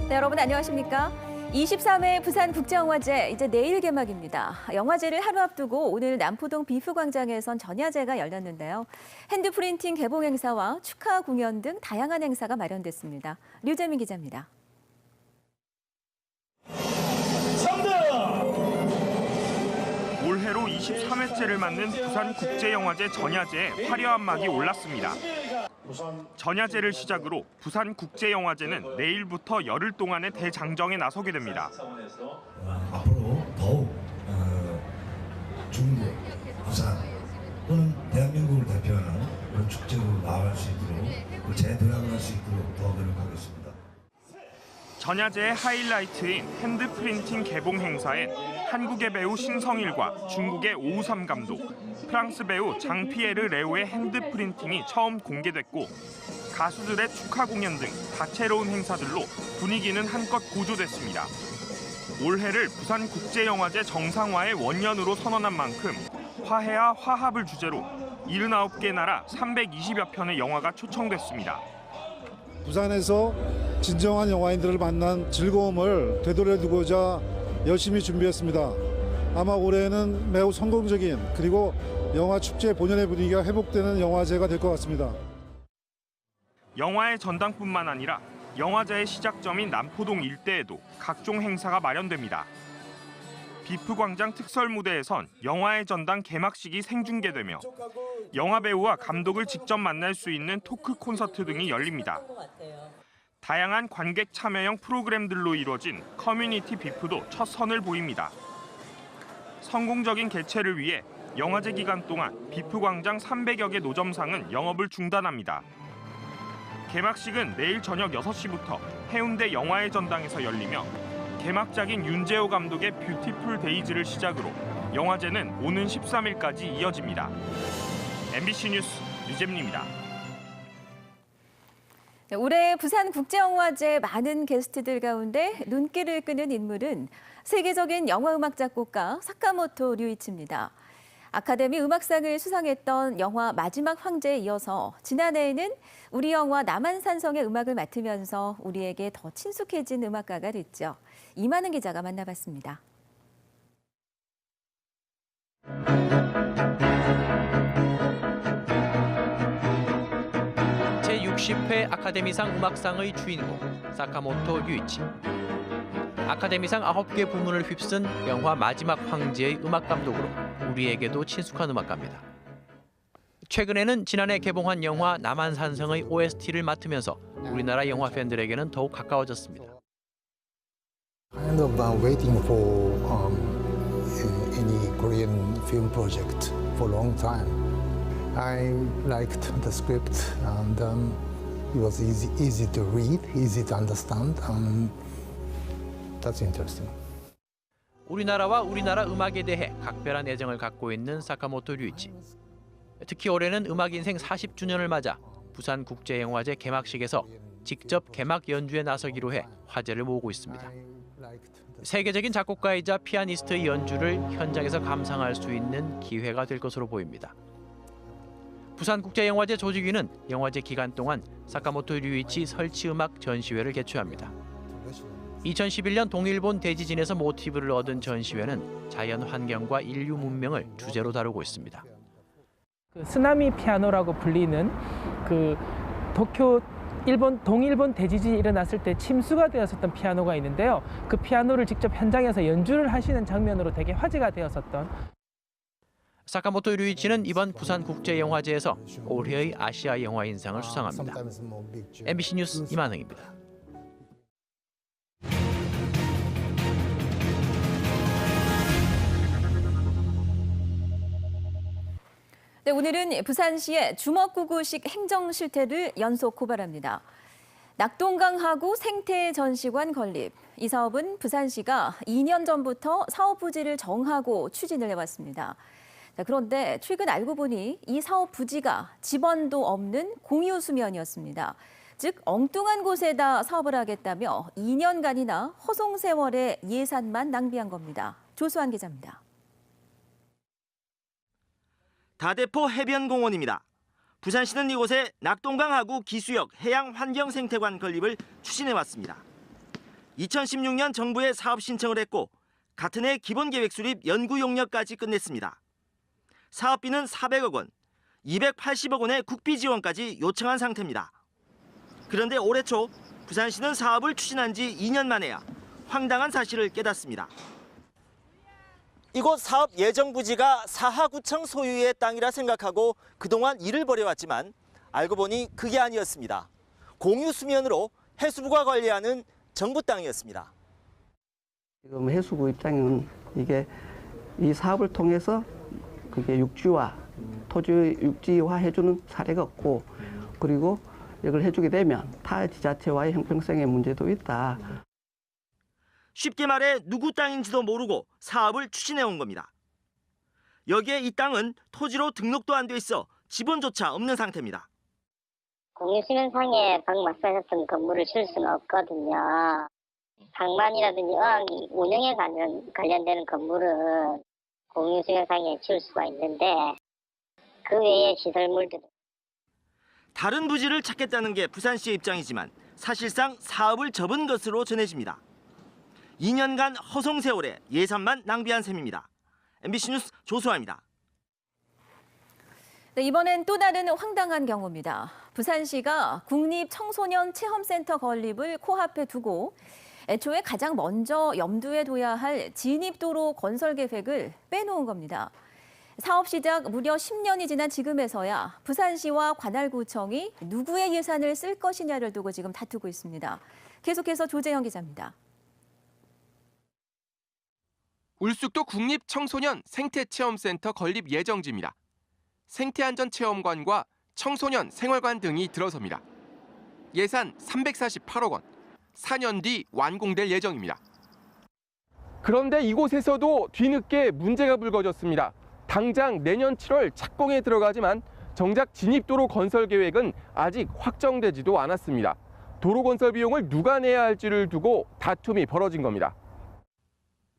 네, 여러분 안녕하십니까? 23회 부산국제영화제 이제 내일 개막입니다. 영화제를 하루 앞두고 오늘 남포동 비프광장에선 전야제가 열렸는데요. 핸드프린팅 개봉 행사와 축하 공연 등 다양한 행사가 마련됐습니다. 류재민 기자입니다. 올해로 23회째를 맞는 부산국제영화제 전야제에 화려한 막이 올랐습니다. 전야제를 시작으로 부산국제영화제는 내일부터 열흘 동안의 대장정에 나서게 됩니다. 앞으로 더욱 중국, 부산 또는 대한민국을 대표하는 그런 축제로 나아갈 수 있도록 재도약할 수 있도록 더 노력하겠습니다. 전야제의 하이라이트인 핸드프린팅 개봉 행사엔 한국의 배우 신성일과 중국의 오우삼 감독, 프랑스 배우 장피에르 레오의 핸드프린팅이 처음 공개됐고 가수들의 축하 공연 등 다채로운 행사들로 분위기는 한껏 고조됐습니다. 올해를 부산국제영화제 정상화의 원년으로 선언한 만큼 화해와 화합을 주제로 79개 나라 320여 편의 영화가 초청됐습니다. 부산에서 진정한 영화인들을 만난 즐거움을 되돌려두고자 열심히 준비했습니다. 아마 올해는 매우 성공적인 그리고 영화 축제 본연의 분위기가 회복되는 영화제가 될 것 같습니다. 영화의 전당뿐만 아니라 영화제의 시작점인 남포동 일대에도 각종 행사가 마련됩니다. 비프광장 특설 무대에선 영화의 전당 개막식이 생중계되며 영화 배우와 감독을 직접 만날 수 있는 토크 콘서트 등이 열립니다. 다양한 관객 참여형 프로그램들로 이루어진 커뮤니티 비프도 첫 선을 보입니다. 성공적인 개최를 위해 영화제 기간 동안 비프광장 300여 개 노점상은 영업을 중단합니다. 개막식은 내일 저녁 6시부터 해운대 영화의 전당에서 열리며 개막작인 윤재호 감독의 뷰티풀 데이즈를 시작으로 영화제는 오는 13일까지 이어집니다. MBC 뉴스 류재민입니다. 올해 부산국제영화제 많은 게스트들 가운데 눈길을 끄는 인물은 세계적인 영화음악 작곡가 사카모토 류이치입니다. 아카데미 음악상을 수상했던 영화 마지막 황제에 이어서 지난해에는 우리 영화 남한산성의 음악을 맡으면서 우리에게 더 친숙해진 음악가가 됐죠. 이만은 기자가 만나봤습니다. 제60회 아카데미상 음악상의 주인공 사카모토 류이치. 아카데미상 9개 부문을 휩쓴 영화 마지막 황제의 음악 감독으로 우리에게도 친숙한 음악가입니다. 최근에는 지난해 개봉한 영화 남한산성의 OST를 맡으면서 우리나라 영화 팬들에게는 더욱 가까워졌습니다. Kind of waiting for any Korean film project for a long time. I liked the script and it was easy to read, easy to understand, and that's interesting. 우리나라와 우리나라 음악에 대해 각별한 애정을 갖고 있는 사카모토 류이치. 특히 올해는 음악 인생 40주년을 맞아 부산국제영화제 개막식에서 직접 개막 연주에 나서기로 해 화제를 모으고 있습니다. 세계적인 작곡가이자 피아니스트의 연주를 현장에서 감상할 수 있는 기회가 될 것으로 보입니다. 부산국제영화제 조직위는 영화제 기간 동안 사카모토 류이치 설치음악 전시회를 개최합니다. 2011년 동일본 대지진에서 모티브를 얻은 전시회는 자연 환경과 인류 문명을 주제로 다루고 있습니다. 쓰나미 피아노라고 불리는 도쿄 동일본 대지진이 일어났을 때 침수가 되었었던 피아노가 있는데요. 그 피아노를 직접 현장에서 연주를 하시는 장면으로 되게 화제가 되었었던. 사카모토 류이치는 이번 부산국제영화제에서 올해의 아시아 영화인상을 수상합니다. MBC 뉴스 이만흥입니다. 네, 오늘은 부산시의 주먹구구식 행정 실태를 연속 고발합니다. 낙동강하구 생태전시관 건립. 이 사업은 부산시가 2년 전부터 사업 부지를 정하고 추진을 해왔습니다. 그런데 최근 알고 보니 이 사업 부지가 지번도 없는 공유 수면이었습니다. 즉 엉뚱한 곳에다 사업을 하겠다며 2년간이나 허송세월의 예산만 낭비한 겁니다. 조수환 기자입니다. 다대포 해변공원입니다. 부산시는 이곳에 낙동강하구 기수역 해양환경생태관 건립을 추진해왔습니다. 2016년 정부에 사업 신청을 했고 같은 해 기본계획 수립 연구 용역까지 끝냈습니다. 사업비는 400억 원, 280억 원의 국비 지원까지 요청한 상태입니다. 그런데 올해 초 부산시는 사업을 추진한 지 2년 만에야 황당한 사실을 깨닫습니다. 이곳 사업 예정 부지가 사하구청 소유의 땅이라 생각하고 그동안 일을 벌여왔지만 알고 보니 그게 아니었습니다. 공유 수면으로 해수부가 관리하는 정부 땅이었습니다. 지금 해수부 입장은 이게 이 사업을 통해서 그게 육지화 해주는 사례가 없고, 그리고 이걸 해주게 되면 타 지자체와의 형평성의 문제도 있다. 쉽게 말해 누구 땅인지도 모르고 사업을 추진해온 겁니다. 여기에 이 땅은 토지로 등록도 안 돼 있어 지분조차 없는 상태입니다. 공유수면상에 방금 말씀하셨던 건물을 줄 수는 없거든요. 방만이라든지 어항 운영에 관련되는 건물은 공유수면상에 줄 수가 있는데 그 외의 시설물들은 다른 부지를 찾겠다는 게 부산시의 입장이지만 사실상 사업을 접은 것으로 전해집니다. 2년간 허송 세월에 예산만 낭비한 셈입니다. MBC 뉴스 조수아입니다. 네, 이번엔 또 다른 황당한 경우입니다. 부산시가 국립청소년체험센터 건립을 코앞에 두고 애초에 가장 먼저 염두에 둬야 할 진입도로 건설 계획을 빼놓은 겁니다. 사업 시작 무려 10년이 지난 지금에서야 부산시와 관할구청이 누구의 예산을 쓸 것이냐를 두고 지금 다투고 있습니다. 계속해서 조재영 기자입니다. 울숙도 국립청소년 생태체험센터 건립 예정지입니다. 생태안전체험관과 청소년 생활관 등이 들어섭니다. 예산 348억 원, 4년 뒤 완공될 예정입니다. 그런데 이곳에서도 뒤늦게 문제가 불거졌습니다. 당장 내년 7월 착공에 들어가지만 정작 진입도로 건설 계획은 아직 확정되지도 않았습니다. 도로 건설 비용을 누가 내야 할지를 두고 다툼이 벌어진 겁니다.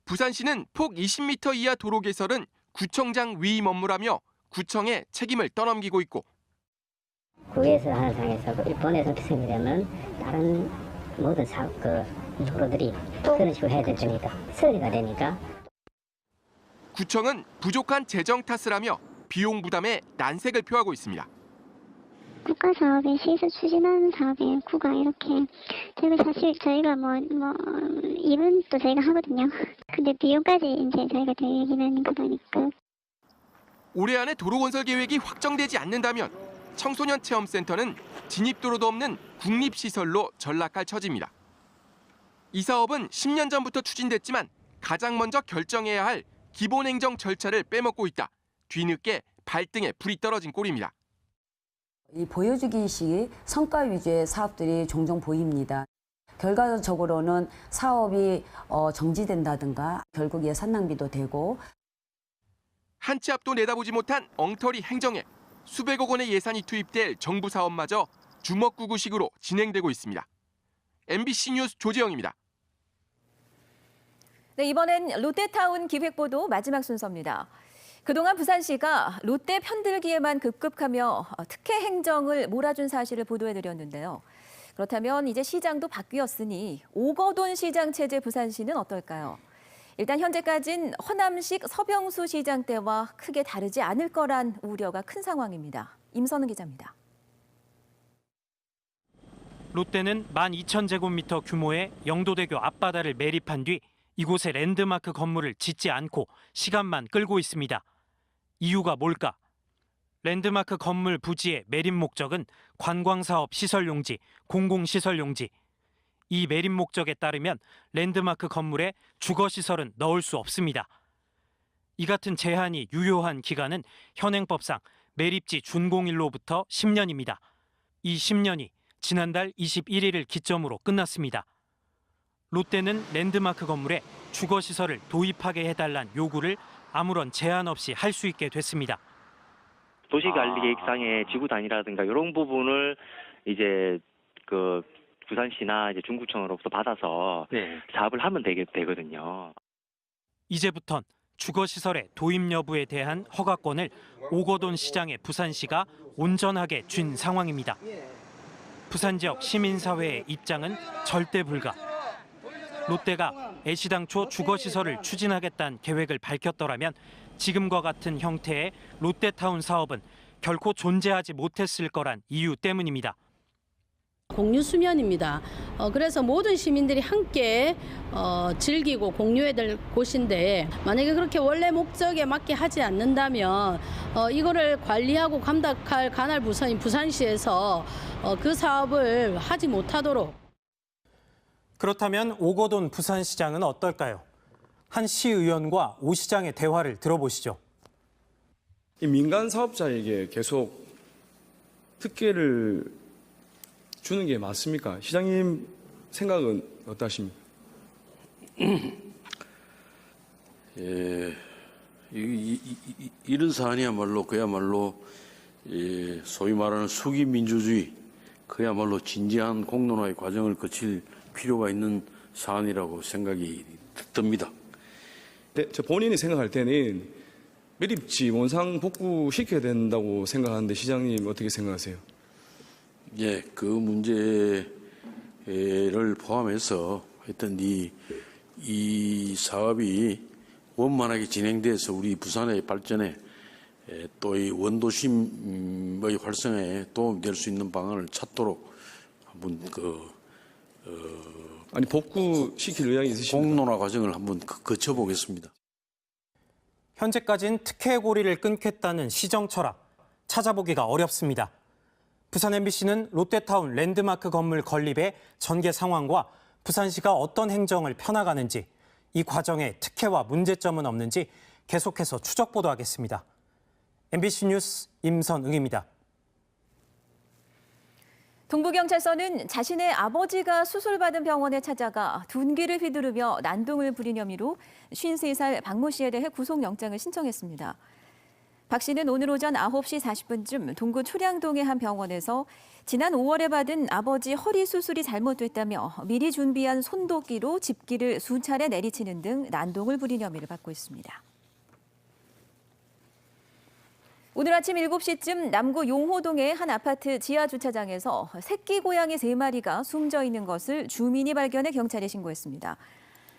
부산시는 폭 20m 이하 도로 개설은 구청장 위임 업무라며 구청에 책임을 떠넘기고 있고, 구에서 하는 상에서 일본에서 생기려면 다른 모든 도로들이 그런 식으로 해야 될 테니까 처리가 되니까. 구청은 부족한 재정 탓을 하며 비용 부담에 난색을 표하고 있습니다. 국가 사업에 시에서 추진하는 사업에 구가 이렇게 저희가 일은 또 저희가 하거든요. 근데 비용까지 이제 저희가 되기는 그러니까. 올해 안에 도로 건설 계획이 확정되지 않는다면 청소년 체험센터는 진입도로도 없는 국립시설로 전락할 처지입니다. 이 사업은 10년 전부터 추진됐지만 가장 먼저 결정해야 할 기본행정 절차를 빼먹고 있다. 뒤늦게 발등에 불이 떨어진 꼴입니다. 이 보여주기식 성과 위주의 사업들이 종종 보입니다. 결과적으로는 사업이 정지된다든가 결국 예산 낭비도 되고, 한 치 앞도 내다보지 못한 엉터리 행정에 수백억 원의 예산이 투입될 정부 사업마저 주먹구구식으로 진행되고 있습니다. MBC 뉴스 조재영입니다. 네, 이번엔 롯데타운 기획보도 마지막 순서입니다. 그동안 부산시가 롯데 편들기에만 급급하며 특혜 행정을 몰아준 사실을 보도해드렸는데요. 그렇다면 이제 시장도 바뀌었으니 오거돈 시장 체제 부산시는 어떨까요? 일단 현재까진 허남식 서병수 시장 때와 크게 다르지 않을 거란 우려가 큰 상황입니다. 임선우 기자입니다. 롯데는 12,000제곱미터 규모의 영도대교 앞바다를 매립한 뒤 이곳에 랜드마크 건물을 짓지 않고 시간만 끌고 있습니다. 이유가 뭘까? 랜드마크 건물 부지의 매립 목적은 관광사업 시설용지, 공공시설용지. 이 매립 목적에 따르면 랜드마크 건물에 주거시설은 넣을 수 없습니다. 이 같은 제한이 유효한 기간은 현행법상 매립지 준공일로부터 10년입니다. 이 10년이 지난달 21일을 기점으로 끝났습니다. 롯데는 랜드마크 건물에 주거시설을 도입하게 해달란 요구를 아무런 제한 없이 할 수 있게 됐습니다. 도시관리계획상의 지구 단위라든가 이런 부분을 이제 부산시나 이제 중구청으로부터 받아서 사업을 하면 되거든요. 이제부턴 주거시설의 도입 여부에 대한 허가권을 오거돈 시장의 부산시가 온전하게 쥔 상황입니다. 부산 지역 시민사회의 입장은 절대 불가. 롯데가 애시당초 주거시설을 추진하겠다는 계획을 밝혔더라면 지금과 같은 형태의 롯데타운 사업은 결코 존재하지 못했을 거란 이유 때문입니다. 공유 수면입니다. 그래서 모든 시민들이 함께 즐기고 공유해야 될 곳인데 만약에 그렇게 원래 목적에 맞게 하지 않는다면 이거를 관리하고 감독할 관할 부서인 부산시에서 그 사업을 하지 못하도록. 그렇다면 오거돈 부산시장은 어떨까요? 한 시의원과 오 시장의 대화를 들어보시죠. 이 민간 사업자에게 계속 특혜를 주는 게 맞습니까? 시장님 생각은 어떠십니까? 이런 사안이야말로 그야말로 소위 말하는 수기 민주주의, 그야말로 진지한 공론화의 과정을 거칠 필요가 있는 사안이라고 생각이 듭니다. 네, 저 본인이 생각할 때는 매립지 원상 복구시켜야 된다고 생각하는데 시장님 어떻게 생각하세요? 예, 그 문제를 포함해서 하여튼 이 사업이 원만하게 진행돼서 우리 부산의 발전에 또 이 원도심의 활성화에 도움이 될 수 있는 방안을 찾도록 한번 아니 복구시킬 의향이 있으십니까? 공론화 과정을 한번 거쳐보겠습니다. 현재까지는 특혜 고리를 끊겠다는 시정 철학 찾아보기가 어렵습니다. 부산 MBC는 롯데타운 랜드마크 건물 건립의 전개 상황과 부산시가 어떤 행정을 펴나가는지, 이 과정에 특혜와 문제점은 없는지 계속해서 추적 보도하겠습니다. MBC 뉴스 임선응입니다. 동부경찰서는 자신의 아버지가 수술받은 병원에 찾아가 둔기를 휘두르며 난동을 부린 혐의로 53살 박모 씨에 대해 구속영장을 신청했습니다. 박 씨는 오늘 오전 9시 40분쯤 동구 초량동의 한 병원에서 지난 5월에 받은 아버지 허리 수술이 잘못됐다며 미리 준비한 손도끼로 집기를 수차례 내리치는 등 난동을 부린 혐의를 받고 있습니다. 오늘 아침 7시쯤 남구 용호동의 한 아파트 지하 주차장에서 새끼 고양이 3마리가 숨져 있는 것을 주민이 발견해 경찰에 신고했습니다.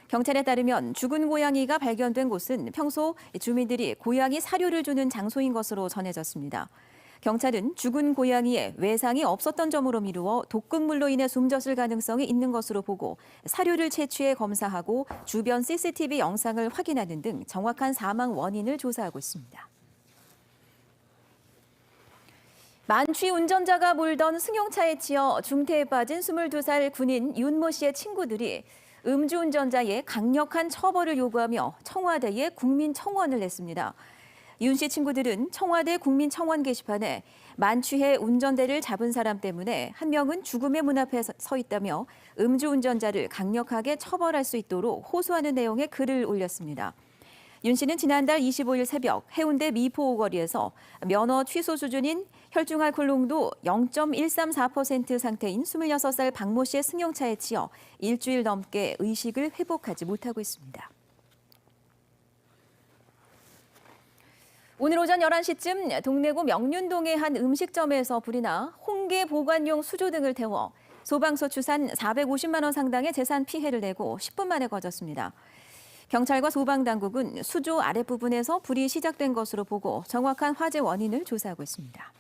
경찰에 따르면 죽은 고양이가 발견된 곳은 평소 주민들이 고양이 사료를 주는 장소인 것으로 전해졌습니다. 경찰은 죽은 고양이에 외상이 없었던 점으로 미루어 독극물로 인해 숨졌을 가능성이 있는 것으로 보고 사료를 채취해 검사하고 주변 CCTV 영상을 확인하는 등 정확한 사망 원인을 조사하고 있습니다. 만취 운전자가 몰던 승용차에 치여 중태에 빠진 22살 군인 윤모 씨의 친구들이 음주운전자의 강력한 처벌을 요구하며 청와대에 국민청원을 냈습니다. 윤 씨 친구들은 청와대 국민청원 게시판에 만취해 운전대를 잡은 사람 때문에 한 명은 죽음의 문 앞에 서 있다며 음주운전자를 강력하게 처벌할 수 있도록 호소하는 내용의 글을 올렸습니다. 윤 씨는 지난달 25일 새벽 해운대 미포 오거리에서 면허 취소 수준인 혈중 알코올 농도 0.134% 상태인 26살 박모 씨의 승용차에 치여 일주일 넘게 의식을 회복하지 못하고 있습니다. 오늘 오전 11시쯤 동래구 명륜동의 한 음식점에서 불이 나 홍게 보관용 수조 등을 태워 소방서 추산 450만 원 상당의 재산 피해를 내고 10분 만에 꺼졌습니다. 경찰과 소방당국은 수조 아랫부분에서 불이 시작된 것으로 보고 정확한 화재 원인을 조사하고 있습니다.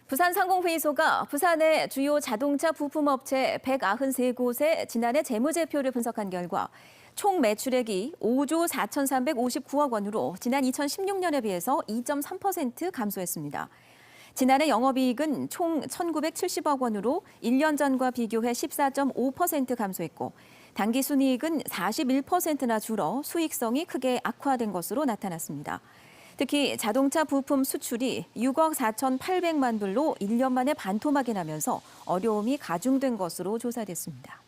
부산상공회의소가 부산의 주요 자동차 부품업체 193곳의 지난해 재무제표를 분석한 결과 총 매출액이 5조 4,359억 원으로 지난 2016년에 비해서 2.3% 감소했습니다. 지난해 영업이익은 총 1,970억 원으로 1년 전과 비교해 14.5% 감소했고 당기순이익은 41%나 줄어 수익성이 크게 악화된 것으로 나타났습니다. 특히 자동차 부품 수출이 6억 4,800만 불로 1년 만에 반토막이 나면서 어려움이 가중된 것으로 조사됐습니다.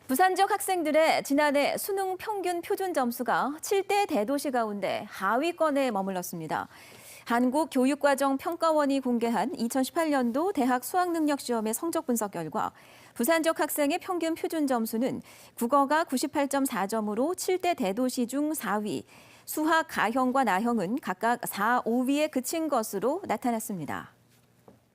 부산 지역 학생들의 지난해 수능 평균 표준 점수가 7대 대도시 가운데 하위권에 머물렀습니다. 한국교육과정평가원이 공개한 2018년도 대학 수학능력시험의 성적 분석 결과 부산 지역 학생의 평균 표준 점수는 국어가 98.4점으로 7대 대도시 중 4위, 수학 가형과 나형은 각각 4, 5위에 그친 것으로 나타났습니다.